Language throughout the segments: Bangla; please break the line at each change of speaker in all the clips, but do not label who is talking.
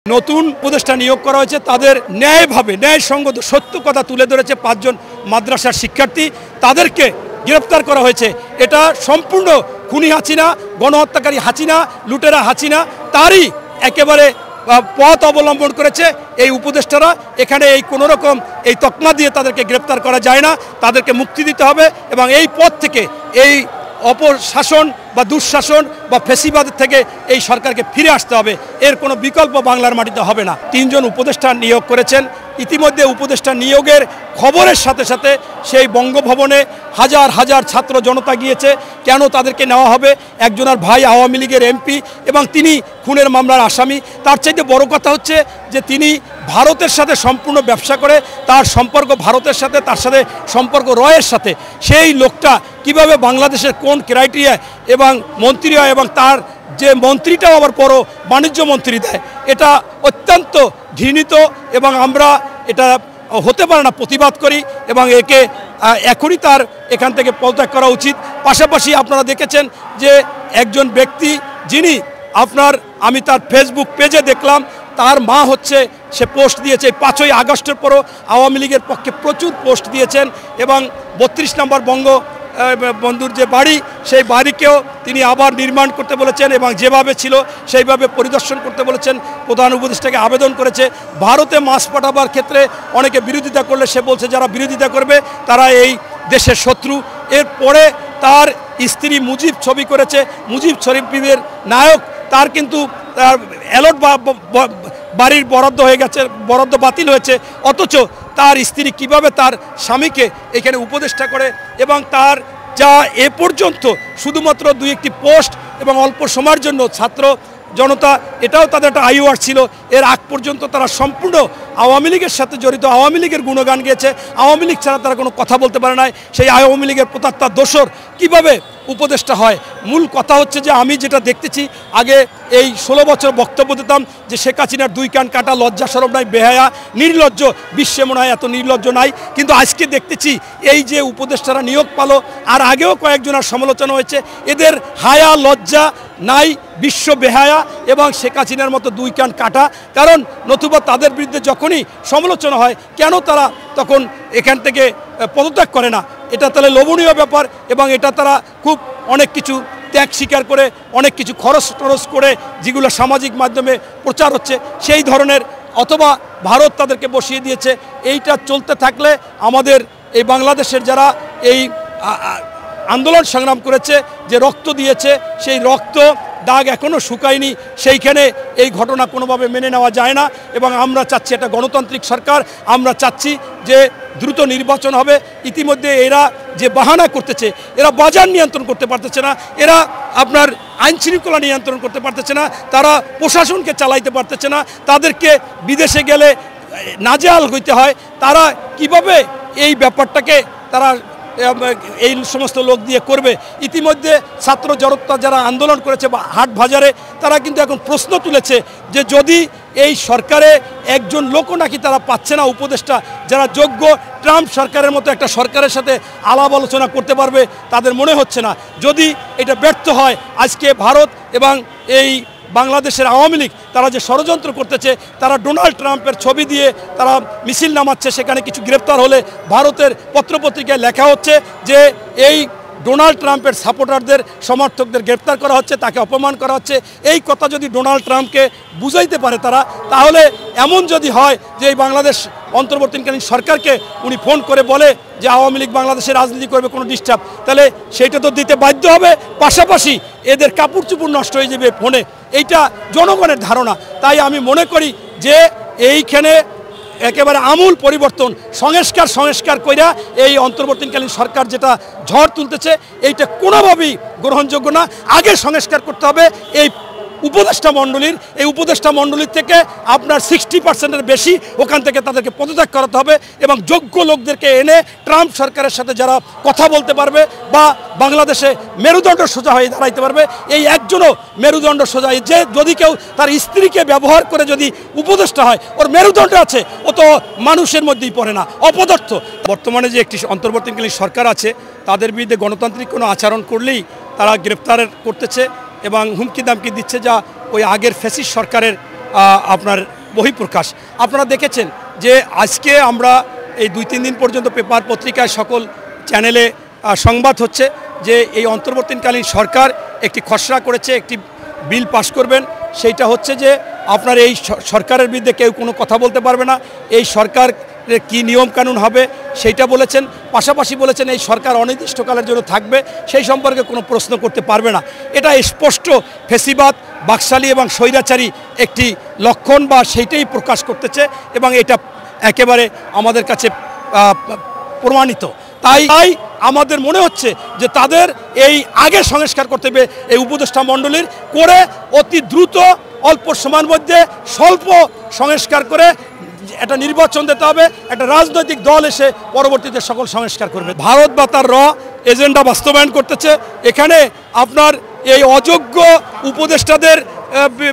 নতুন উপদেষ্টা নিয়োগ করা হয়েছে তাদের ন্যায়ভাবে ন্যায়সঙ্গত সত্য কথা তুলে ধরেছে। 5 জন মাদ্রাসার শিক্ষার্থী তাদেরকে গ্রেফতার করা হয়েছে। এটা সম্পূর্ণ খুনি হাসিনা, গণহত্যাকারী হাসিনা, লুটেরা হাসিনা তারই একেবারে পথ অবলম্বন করেছে এই উপদেষ্টারা। এখানে এই কোনো রকম এই তকমা দিয়ে তাদেরকে গ্রেফতার করা যায় না, তাদেরকে মুক্তি দিতে হবে এবং এই পথ থেকে এই অপশাসন বা দুঃশাসন বা ফেসিবাদ থেকে এই সরকারকে ফিরে আসতে হবে। এর কোনো বিকল্প বাংলার মাটিতে হবে না। 3 জন উপদেষ্টা নিয়োগ করেছেন। ইতিমধ্যে উপদেষ্টা নিয়োগের খবরের সাথে সাথে সেই বঙ্গভবনে হাজার হাজার ছাত্র জনতা গিয়েছে। কেন তাদেরকে নেওয়া হবে? একজনের ভাই আওয়ামী লীগের এমপি এবং তিনি খুনের মামলার আসামি। তার চাইতে বড় কথা হচ্ছে যে তিনি ভারতের সাথে সম্পূর্ণ ব্যবসা করে, তার সম্পর্ক ভারতের সাথে, তার সাথে সম্পর্ক রয়ের সাথে। সেই লোকটা কিভাবে বাংলাদেশের কোন ক্রাইটেরিয়া এবং মন্ত্রী হয় এবং তার যে মন্ত্রীটাও আবার বড় বাণিজ্য মন্ত্রী দেয়, এটা অত্যন্ত ঘৃণিত এবং আমরা এটা হতে পারে না প্রতিবাদ করি এবং একে এখনই তার এখান থেকে পদত্যাগ করা উচিত। পাশাপাশি আপনারা দেখেছেন যে একজন ব্যক্তি যিনি আমি তার ফেসবুক পেজে দেখলাম তার মা হচ্ছে সে পোস্ট দিয়েছে 5ই আগস্টের পরও আওয়ামী লীগের পক্ষে প্রচুর পোস্ট দিয়েছেন এবং 32 নম্বর বন্ধুর যে বাড়ি সেই বাড়িকেও তিনি আবার নির্মাণ করতে বলেছেন এবং যেভাবে ছিল সেইভাবে পরিদর্শন করতে বলেছেন। প্রধান উপদেষ্টাকে আবেদন করেছে। ভারতে মাছ পাঠাবার ক্ষেত্রে অনেকে বিরোধিতা করলে সে বলছে যারা বিরোধিতা করবে তারা এই দেশের শত্রু। এরপরে তার স্ত্রী মুজিব ছবি করেছে, মুজিব শরীফের নায়ক, তার কিন্তু অ্যালট বাড়ির বরাদ্দ হয়ে গেছে, বরাদ্দ বাতিল হয়েছে, অথচ তার স্ত্রী কিভাবে তার স্বামীকে এখানে উপদেষ্টা করে এবং তার যা এ পর্যন্ত শুধুমাত্র 2-1টি পোস্ট এবং অল্প সময়ের জন্য ছাত্র জনতা এটাও তাদের একটা আইওয়ার ছিল। এর আগ পর্যন্ত তারা সম্পূর্ণ আওয়ামী লীগের সাথে জড়িত, আওয়ামী লীগের গুণগান গেয়েছে। আওয়ামী লীগ ছাড়া তারা কোনো কথা বলতে পারে না। সেই আওয়ামী লীগের প্রতাত্তা দোসর কিভাবে উপদেষ্টা হয়? মূল কথা হচ্ছে যে আমি যেটা দেখতেছি, আগে এই 16 বছর বক্তব্য দিতাম যে শেখ হাসিনার 2 কান কাটা, লজ্জা শরম নাই, বেহায়া, নির্লজ্জ, বিশ্বে মনে হয় এত নির্লজ্জ নাই। কিন্তু আজকে দেখতেছি এই যে উপদেষ্টারা নিয়োগ পালো, আর আগেও কয়েকজনের সমালোচনা হয়েছে, এদের হায়া লজ্জা নাই, বিশ্ব বেহায়া এবং শেখ হাসিনার মতো 2 কান কাটা। কারণ নতুবা তাদের বিরুদ্ধে যখনই সমালোচনা হয় কেন তারা তখন এখান থেকে পদত্যাগ করে না? এটা তাহলে লোভনীয় ব্যাপার এবং এটা তারা খুব অনেক কিছু ত্যাগ স্বীকার করে, অনেক কিছু খরচ করে যেগুলো সামাজিক মাধ্যমে প্রচার হচ্ছে সেই ধরনের, অথবা ভারত তাদেরকে বসিয়ে দিয়েছে। এইটা চলতে থাকলে আমাদের এই বাংলাদেশের যারা এই আন্দোলন সংগ্রাম করেছে, যে রক্ত দিয়েছে, সেই রক্ত দাগ এখনও শুকায়নি। সেইখানে এই ঘটনা কোনোভাবে মেনে নেওয়া যায় না এবং আমরা চাচ্ছি একটা গণতান্ত্রিক সরকার। আমরা চাচ্ছি যে দ্রুত নির্বাচন হবে। ইতিমধ্যে এরা যে বাহানা করতেছে, এরা বাজার নিয়ন্ত্রণ করতে পারতেছে না, এরা আপনার আইন শৃঙ্খলা নিয়ন্ত্রণ করতে পারতেছে না, তারা প্রশাসনকে চালাইতে পারতেছে না, তাদেরকে বিদেশে গেলে নাজেহাল হইতে হয়। তারা কিভাবে এই ব্যাপারটাকে তারা এই সমস্ত লোক দিয়ে করবে? ইতিমধ্যে ছাত্র জনতা যারা আন্দোলন করেছে বা হাট বাজারে, তারা কিন্তু এখন প্রশ্ন তুলেছে যে যদি এই সরকারে একজন লোকও নাকি তারা পাচ্ছে না উপদেষ্টা যারা যোগ্য, ট্রাম্প সরকারের মতো একটা সরকারের সাথে আলাপ আলোচনা করতে পারবে তাদের মনে হচ্ছে না। যদি এটা ব্যর্থ হয়, আজকে ভারত এবং এই বাংলাদেশের আওয়ামী লীগ তারা যে ষড়যন্ত্র করতেছে, তারা ডোনাল্ড ট্রাম্পের ছবি দিয়ে তারা মিছিল নামাচ্ছে, সেখানে কিছু গ্রেপ্তার হলে ভারতের পত্রপত্রিকায় লেখা হচ্ছে যে এই ডোনাল্ড ট্রাম্পের সাপোর্টারদের, সমর্থকদের গ্রেপ্তার করা হচ্ছে, তাকে অপমান করা হচ্ছে। এই কথা যদি ডোনাল্ড ট্রাম্পকে বুঝাইতে পারে তারা, তাহলে এমন যদি হয় যে এই বাংলাদেশ অন্তর্বর্তীকালীন সরকারকে উনি ফোন করে বলে যে আওয়ামী লীগ বাংলাদেশে রাজনীতি করবে, কোনো ডিস্টার্ব, তাহলে সেইটা তো দিতে বাধ্য হবে। পাশাপাশি এদের কাপড় চুপড় নষ্ট হয়ে যাবে ফোনে, এইটা জনগণের ধারণা। তাই আমি মনে করি যে এইখানে একেবারে আমূল পরিবর্তন, সংস্কার কইরা এই অন্তর্বর্তীকালীন সরকার যেটা ঝড় তুলতেছে, এইটা কোনোভাবেই গ্রহণযোগ্য না। আগে সংস্কার করতে হবে এই উপদেষ্টা মণ্ডলীর। এই উপদেষ্টা মণ্ডলীর থেকে আপনার 60%-এর বেশি ওখান থেকে তাদেরকে পদত্যাগ করাতে হবে এবং যোগ্য লোকদেরকে এনে ট্রাম্প সরকারের সাথে যারা কথা বলতে পারবে বা বাংলাদেশে মেরুদণ্ড সোজা হয়ে দাঁড়াইতে পারবে। এই একজনও মেরুদণ্ড সোজা, যে যদি কেউ তার স্ত্রীকে ব্যবহার করে যদি উপদেষ্টা হয়, ওর মেরুদণ্ড আছে, ও তো মানুষের মধ্যেই পড়ে না, অপদার্থ। বর্তমানে যে একটি অন্তর্বর্তীকালীন সরকার আছে, তাদের বিরুদ্ধে গণতান্ত্রিক কোনো আচরণ করলেই তারা গ্রেপ্তার করতেছে এবং হুমকি দামকি দিচ্ছে, যা ওই আগের ফ্যাসিস্ট সরকারের আপনার বহিঃপ্রকাশ। আপনারা দেখেছেন যে আজকে আমরা এই 2-3 দিন পর্যন্ত পেপার পত্রিকায় সকল চ্যানেলে সংবাদ হচ্ছে যে এই অন্তর্বর্তীকালীন সরকার একটি খসড়া করেছে, একটি বিল পাস করবেন। সেইটা হচ্ছে যে আপনার এই সরকারের বিরুদ্ধে কেউ কোনো কথা বলতে পারবে না, এই সরকার কি নিয়মকানুন হবে সেইটা বলেছেন। পাশাপাশি বলেছেন এই সরকার অনির্দিষ্টকালের জন্য থাকবে, সেই সম্পর্কে কোনো প্রশ্ন করতে পারবে না। এটা স্পষ্ট ফেসিবাদ, বাকশালী এবং স্বৈরাচারী একটি লক্ষণ বা সেইটাই প্রকাশ করতেছে এবং এটা একেবারে আমাদের কাছে প্রমাণিত। তাই আমাদের মনে হচ্ছে যে তাদের এই আগে সংস্কার করতে হবে, এই উপদেষ্টা মণ্ডলীর করে অতি দ্রুত অল্প সময়ের মধ্যে স্বল্প সংস্কার করে একটা নির্বাচন দিতে হবে, একটা রাজনৈতিক দল এসে পরবর্তীতে সকল সংস্কার করবে। ভারত বা তার এজেন্ডা বাস্তবায়ন করতেছে। এখানে আপনার এই অযোগ্য উপদেষ্টাদের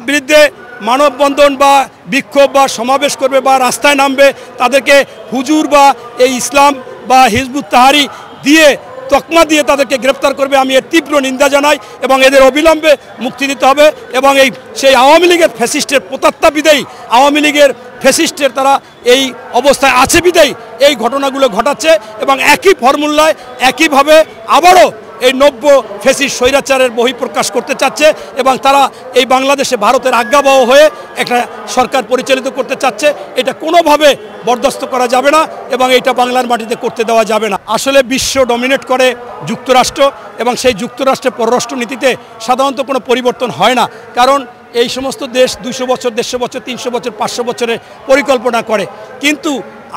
বিরুদ্ধে মানববন্ধন বা বিক্ষোভ বা সমাবেশ করবে বা রাস্তায় নামবে, তাদেরকে হুজুর বা এই ইসলাম বা হিজবুত তাহরী দিয়ে তকমা দিয়ে তাদেরকে গ্রেপ্তার করবে। আমি এর তীব্র নিন্দা জানাই এবং এদের অবিলম্বে মুক্তি দিতে হবে এবং সেই আওয়ামী লীগের ফ্যাসিস্টের প্রতাত্তা বিদায়ী, আওয়ামী লীগের ফ্যাসিস্টের তারা এই অবস্থায় আছে বিদায়ী এই ঘটনাগুলো ঘটাচ্ছে এবং একই ফর্মুলায় একইভাবে আবারও এই নব্য ফ্যাসিস্ট স্বৈরাচারের বহিঃপ্রকাশ করতে চাচ্ছে এবং তারা এই বাংলাদেশে ভারতের আজ্ঞাবহ হয়ে একটা সরকার পরিচালিত করতে চাচ্ছে। এটা কোনোভাবে বরদাস্ত করা যাবে না এবং এটা বাংলার মাটিতে করতে দেওয়া যাবে না। আসলে বিশ্ব ডমিনেট করে যুক্তরাষ্ট্র এবং সেই যুক্তরাষ্ট্রের পররাষ্ট্র নীতিতে সাধারণত কোনো পরিবর্তন হয় না, কারণ এই সমস্ত দেশ 200 বছর, 150 বছর, 300 বছর, 500 বছরের পরিকল্পনা করে। কিন্তু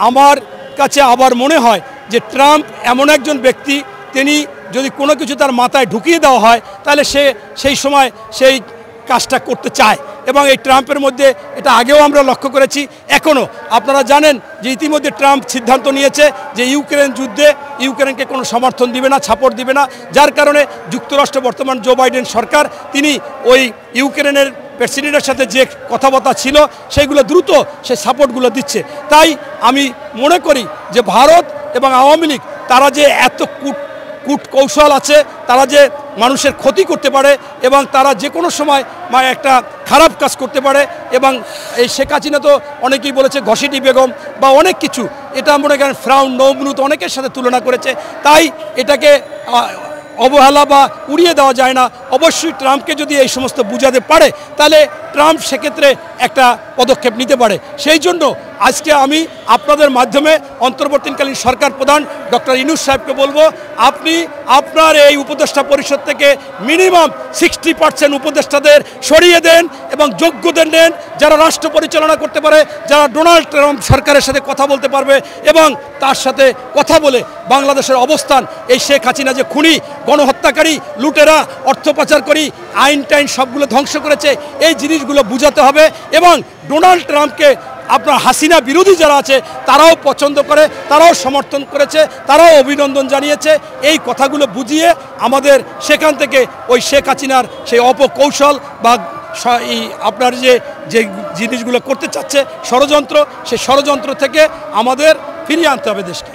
আমার কাছে আবার মনে হয় যে ট্রাম্প এমন একজন ব্যক্তি, তিনি যদি কোনো কিছু তার মাথায় ঢুকিয়ে দেওয়া হয় তাহলে সে সেই সময় সেই কাজটা করতে চায় এবং এই ট্রাম্পের মধ্যে এটা আগেও আমরা লক্ষ্য করেছি, এখনও আপনারা জানেন যে ইতিমধ্যে ট্রাম্প সিদ্ধান্ত নিয়েছে যে ইউক্রেন যুদ্ধে ইউক্রেনকে কোনো সমর্থন দিবে না, সাপোর্ট দিবে না, যার কারণে যুক্তরাষ্ট্র বর্তমান জো বাইডেন সরকার তিনি ওই ইউক্রেনের প্রেসিডেন্টের সাথে যে কথাবার্তা ছিল সেইগুলো দ্রুত সে সাপোর্টগুলো দিচ্ছে। তাই আমি মনে করি যে ভারত এবং আওয়ামী লীগ তারা যে এত কূটকৌশল আছে, তারা যে মানুষের ক্ষতি করতে পারে এবং তারা যে কোনো সময় একটা খারাপ কাজ করতে পারে এবং এই শেখ হাসিনা তো অনেকেই বলেছে ঘসিটি বেগম বা অনেক কিছু, এটা মনে করেন ফ্রাউন নৌমনুত অনেকের সাথে তুলনা করেছে। তাই এটাকে অবহেলা বা উড়িয়ে দেওয়া যায় না। অবশ্যই ট্রাম্পকে যদি এই সমস্ত বুঝাতে পারে তাহলে ট্রাম্প সেক্ষেত্রে একটা পদক্ষেপ নিতে পারে। সেই জন্য আজকে আমি আপনাদের মাধ্যমে অন্তর্বর্তীকালীন সরকার প্রধান ডক্টর ইউনূস সাহেবকে বলবো, আপনি আপনার এই উপদেষ্টা পরিষদ থেকে মিনিমাম 60% উপদেষ্টাদের সরিয়ে দেন এবং যোগ্যদের নেন, যারা রাষ্ট্র পরিচালনা করতে পারে, যারা ডোনাল্ড ট্রাম্প সরকারের সাথে কথা বলতে পারবে এবং তার সাথে কথা বলে বাংলাদেশের অবস্থান, এই শেখ হাসিনা যে খুনি, গণহত্যাকারী, লুটেরা, অর্থ পাচারকারী, আইন টাইন সবগুলো ধ্বংস করেছে, এই জিনিসগুলো বুঝাতে হবে এবং ডোনাল্ড ট্রাম্পকে আপনার হাসিনা বিরোধী যারা আছে তারাও পছন্দ করে, তারাও সমর্থন করেছে, তারাও অভিনন্দন জানিয়েছে। এই কথাগুলো বুঝিয়ে আমাদের সেখান থেকে ওই শেখ হাসিনার সেই অপকৌশল বা আপনার যে জিনিসগুলো করতে চাচ্ছে ষড়যন্ত্র, সেই ষড়যন্ত্র থেকে আমাদের ফিরিয়ে আনতে হবে দেশকে।